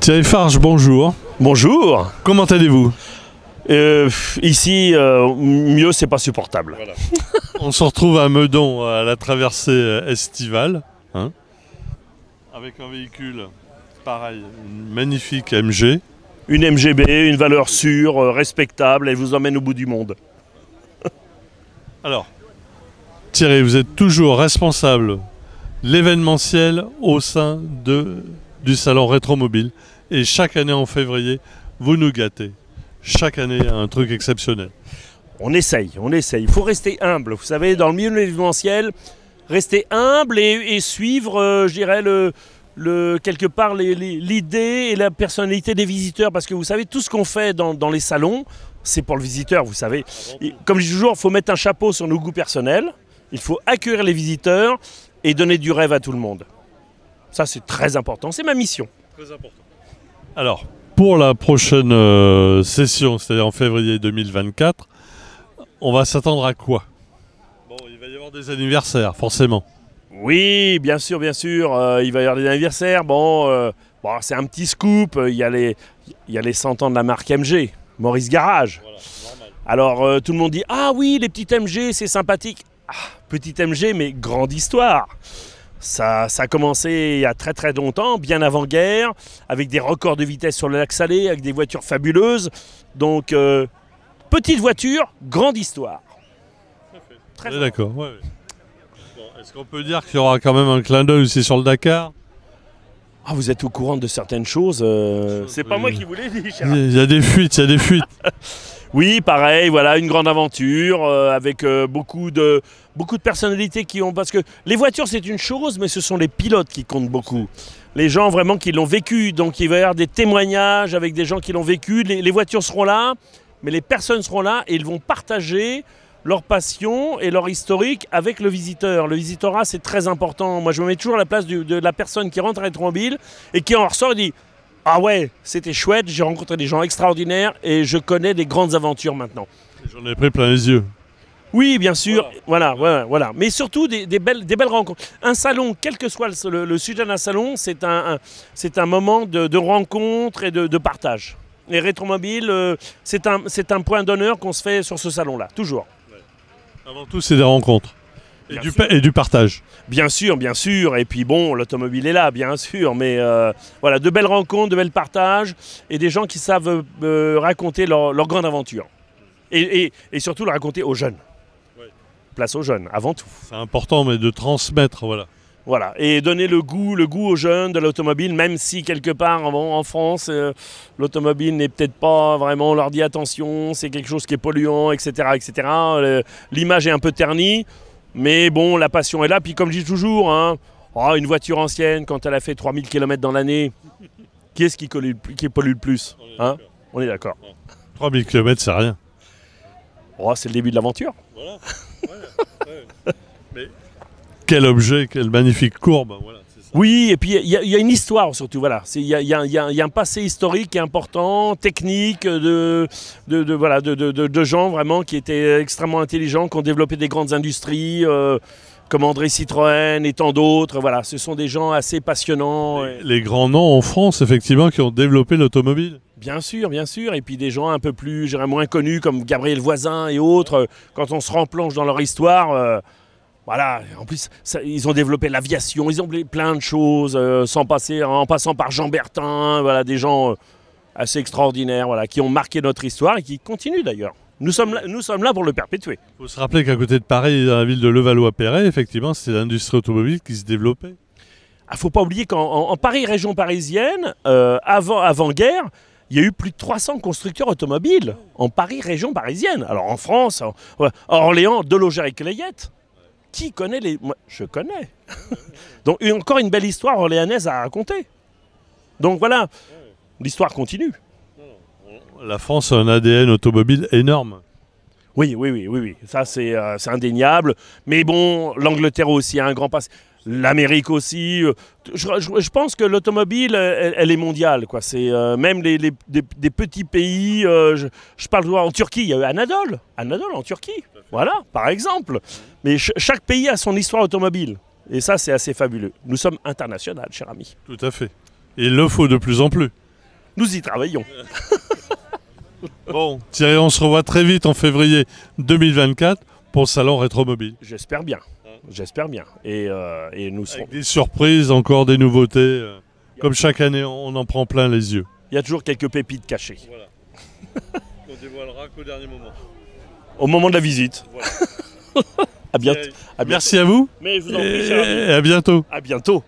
Thierry Farge, bonjour. Bonjour. Comment allez-vous? Ici, mieux, c'est pas supportable. Voilà. On se retrouve à Meudon, à la traversée estivale, hein, avec un véhicule pareil, une magnifique MG. Une MGB, une valeur sûre, respectable, elle vous emmène au bout du monde. Alors, Thierry, vous êtes toujours responsable de l'événementiel au sein du salon Rétromobile. Et chaque année en février, vous nous gâtez. Chaque année, un truc exceptionnel. On essaye. Il faut rester humble. Vous savez, dans le milieu de l'événementiel, rester humble et suivre, je dirais, quelque part l'idée et la personnalité des visiteurs. Parce que vous savez, tout ce qu'on fait dans les salons, c'est pour le visiteur, vous savez. Et, comme je dis toujours, il faut mettre un chapeau sur nos goûts personnels. Il faut accueillir les visiteurs et donner du rêve à tout le monde. Ça, c'est très important. C'est ma mission. Très important. Alors, pour la prochaine session, c'est-à-dire en février 2024, on va s'attendre à quoi? Bon, il va y avoir des anniversaires, forcément. Oui, bien sûr, il va y avoir des anniversaires. Bon, c'est un petit scoop. Il y a les 100 ans de la marque MG, Maurice Garage. Voilà, normal. Alors, tout le monde dit « Ah oui, les petites MG, c'est sympathique. » Ah, petite MG, mais grande histoire. Ça a commencé il y a très très longtemps, bien avant-guerre, avec des records de vitesse sur le lac Salé, avec des voitures fabuleuses. Donc, petite voiture, grande histoire. Très d'accord. Ouais. Bon, est-ce qu'on peut dire qu'il y aura quand même un clin d'œil aussi sur le Dakar? Ah, vous êtes au courant de certaines choses. C'est pas moi qui vous l'ai dit, cher. Il y a des fuites, Oui, pareil, voilà, une grande aventure avec beaucoup de personnalités qui ont... Parce que les voitures, c'est une chose, mais ce sont les pilotes qui comptent beaucoup. Les gens vraiment qui l'ont vécu. Donc il va y avoir des témoignages avec des gens qui l'ont vécu. Les voitures seront là, mais les personnes seront là et ils vont partager leur passion et leur historique avec le visiteur. Le visitorat, c'est très important. Moi, je me mets toujours à la place de la personne qui rentre à Rétromobile et qui en ressort et dit « Ah ouais, c'était chouette, j'ai rencontré des gens extraordinaires et je connais des grandes aventures maintenant. » J'en ai pris plein les yeux. Oui, bien sûr, voilà. Mais surtout des belles rencontres. Un salon, quel que soit le sujet d'un salon, c'est un moment de rencontre et de partage. Et Rétromobile, c'est un point d'honneur qu'on se fait sur ce salon-là, toujours. Ouais. Avant tout, c'est des rencontres. Et du partage. Bien sûr. Et puis bon, l'automobile est là, bien sûr. Mais voilà, de belles rencontres, de belles partages et des gens qui savent raconter leur grande aventure. Et surtout le raconter aux jeunes. Ouais. Place aux jeunes, avant tout. C'est important, mais de transmettre, voilà. Voilà, et donner le goût aux jeunes de l'automobile, même si quelque part en France, l'automobile n'est peut-être pas vraiment, on leur dit attention, c'est quelque chose qui est polluant, etc. L'image est un peu ternie. Mais bon, la passion est là. Puis comme je dis toujours, hein, une voiture ancienne, quand elle a fait 3000 km dans l'année, qui est-ce qui pollue le plus, hein? On est d'accord. 3000 km, c'est rien. Oh, c'est le début de l'aventure. Voilà. Mais quel objet, quelle magnifique courbe. Voilà, c'est ça. Oui, et puis il y a une histoire surtout. Voilà. Il y a un passé historique qui est important, technique, de gens vraiment qui étaient extrêmement intelligents, qui ont développé des grandes industries, comme André Citroën et tant d'autres. Voilà, ce sont des gens assez passionnants. Les grands noms en France, effectivement, qui ont développé l'automobile. Bien sûr. Et puis des gens un peu plus, moins connus, comme Gabriel Voisin et autres, quand on se replonge dans leur histoire... Voilà, en plus, ils ont développé l'aviation, ils ont plein de choses, en passant par Jean Bertin, voilà, des gens assez extraordinaires, voilà, qui ont marqué notre histoire et qui continuent d'ailleurs. Nous sommes là pour le perpétuer. Il faut se rappeler qu'à côté de Paris, dans la ville de Levallois-Perret, effectivement, c'est l'industrie automobile qui se développait. Il ne faut pas oublier qu'en Paris, région parisienne, avant-guerre, il y a eu plus de 300 constructeurs automobiles en Paris, région parisienne. Alors en France, à Orléans, Delogère et Clayette. Qui connaît les... Moi, je connais. Donc encore une belle histoire orléanaise à raconter. Donc voilà, l'histoire continue. La France a un ADN automobile énorme. Oui. Ça, c'est indéniable. Mais bon, l'Angleterre aussi a un grand passé. L'Amérique aussi. Je pense que l'automobile, elle est mondiale, quoi. C'est même des petits pays. Je parle en Turquie, il y a eu Anadolu en Turquie. Voilà, par exemple. Mais chaque pays a son histoire automobile. Et ça, c'est assez fabuleux. Nous sommes internationaux, cher ami. Tout à fait. Et il le faut de plus en plus. Nous y travaillons. Bon, Thierry, on se revoit très vite en février 2024 pour le salon Rétromobile. J'espère bien. J'espère bien. Et nous serons. Avec des surprises, encore des nouveautés. Comme chaque année, on en prend plein les yeux. Il y a toujours quelques pépites cachées. Voilà. On dévoilera qu'au dernier moment. Au moment de la visite. Voilà. À bientôt. Merci à vous. Mais je vous en prie, cher ami. Et à bientôt. À bientôt.